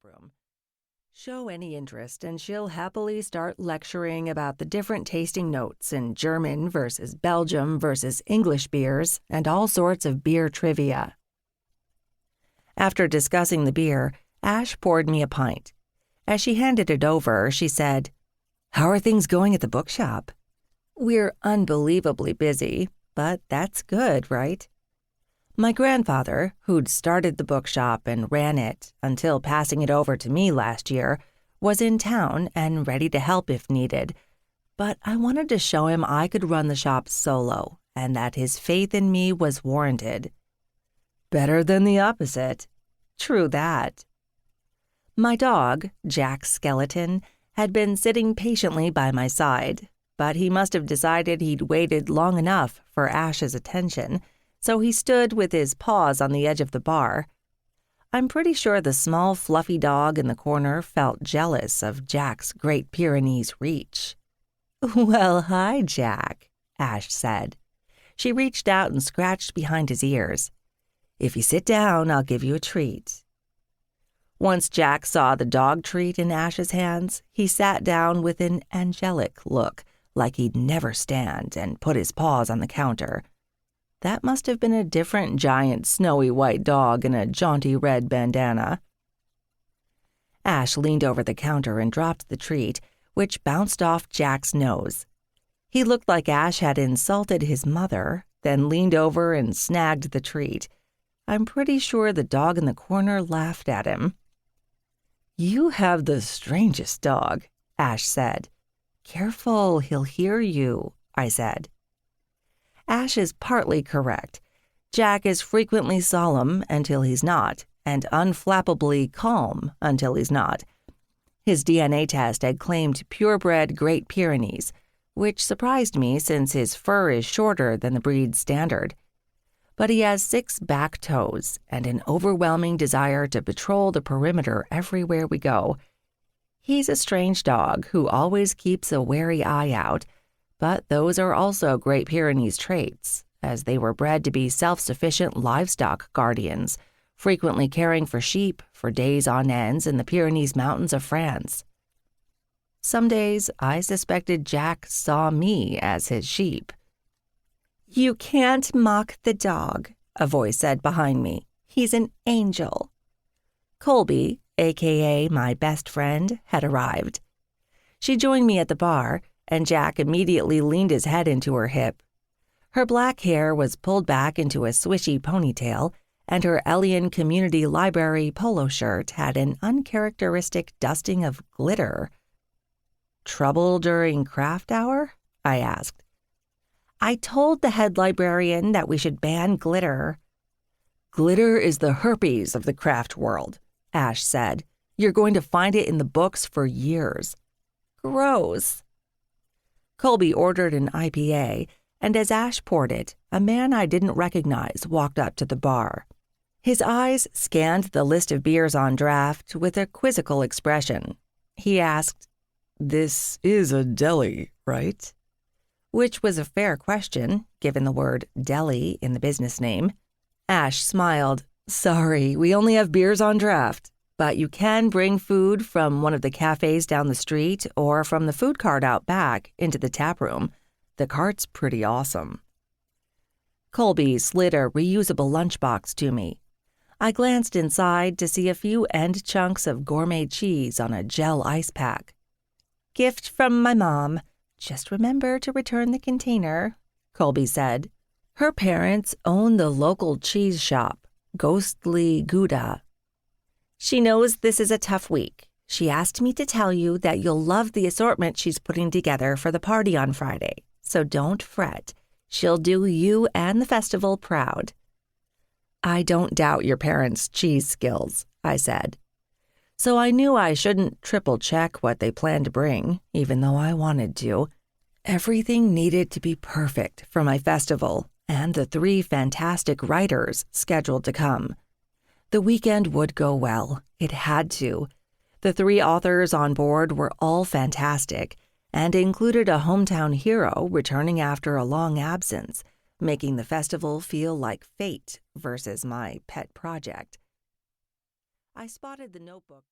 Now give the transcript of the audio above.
taproom. Show any interest and she'll happily start lecturing about the different tasting notes in German versus Belgium versus English beers and all sorts of beer trivia. After discussing the beer, Ash poured me a pint. As she handed it over, she said, "How are things going at the bookshop?" "We're unbelievably busy, but that's good, right?" My grandfather, who'd started the bookshop and ran it until passing it over to me last year, was in town and ready to help if needed, but I wanted to show him I could run the shop solo and that his faith in me was warranted. Better than the opposite. True that. My dog, Jack Skeleton, had been sitting patiently by my side, but he must have decided he'd waited long enough for Ash's attention, so he stood with his paws on the edge of the bar. I'm pretty sure the small, fluffy dog in the corner felt jealous of Jack's Great Pyrenees reach. "Well, hi, Jack," Ash said. She reached out and scratched behind his ears. "If you sit down, I'll give you a treat." Once Jack saw the dog treat in Ash's hands, he sat down with an angelic look, like he'd never stand, and put his paws on the counter. That must have been a different giant snowy white dog in a jaunty red bandana. Ash leaned over the counter and dropped the treat, which bounced off Jack's nose. He looked like Ash had insulted his mother, then leaned over and snagged the treat. I'm pretty sure the dog in the corner laughed at him. "You have the strangest dog," Ash said. "Careful, he'll hear you," I said. Ash is partly correct. Jack is frequently solemn until he's not, and unflappably calm until he's not. His DNA test had claimed purebred Great Pyrenees, which surprised me since his fur is shorter than the breed standard. But he has 6 back toes and an overwhelming desire to patrol the perimeter everywhere we go. He's a strange dog who always keeps a wary eye out, but those are also Great Pyrenees traits, as they were bred to be self-sufficient livestock guardians, frequently caring for sheep for days on ends in the Pyrenees Mountains of France. Some days, I suspected Jack saw me as his sheep. "You can't mock the dog," a voice said behind me. "He's an angel." Colby, a.k.a. my best friend, had arrived. She joined me at the bar, and Jack immediately leaned his head into her hip. Her black hair was pulled back into a swishy ponytail, and her Elyan Community Library polo shirt had an uncharacteristic dusting of glitter. "Trouble during craft hour?" I asked. "I told the head librarian that we should ban glitter." "Glitter is the herpes of the craft world," Ash said. "You're going to find it in the books for years." "Gross." Colby ordered an IPA, and as Ash poured it, a man I didn't recognize walked up to the bar. His eyes scanned the list of beers on draft with a quizzical expression. He asked, "This is a deli, right?" Which was a fair question, given the word deli in the business name. Ash smiled. "Sorry, we only have beers on draft, but you can bring food from one of the cafes down the street or from the food cart out back into the tap room. The cart's pretty awesome." Colby slid a reusable lunchbox to me. I glanced inside to see a few end chunks of gourmet cheese on a gel ice pack. "Gift from my mom. Just remember to return the container," Colby said. Her parents own the local cheese shop, Ghostly Gouda. "She knows this is a tough week. She asked me to tell you that you'll love the assortment she's putting together for the party on Friday, so don't fret. She'll do you and the festival proud." "I don't doubt your parents' cheese skills," I said. So I knew I shouldn't triple-check what they planned to bring, even though I wanted to. Everything needed to be perfect for my festival and the 3 fantastic writers scheduled to come. The weekend would go well. It had to. The 3 authors on board were all fantastic and included a hometown hero returning after a long absence, making the festival feel like fate versus my pet project. I spotted the notebook.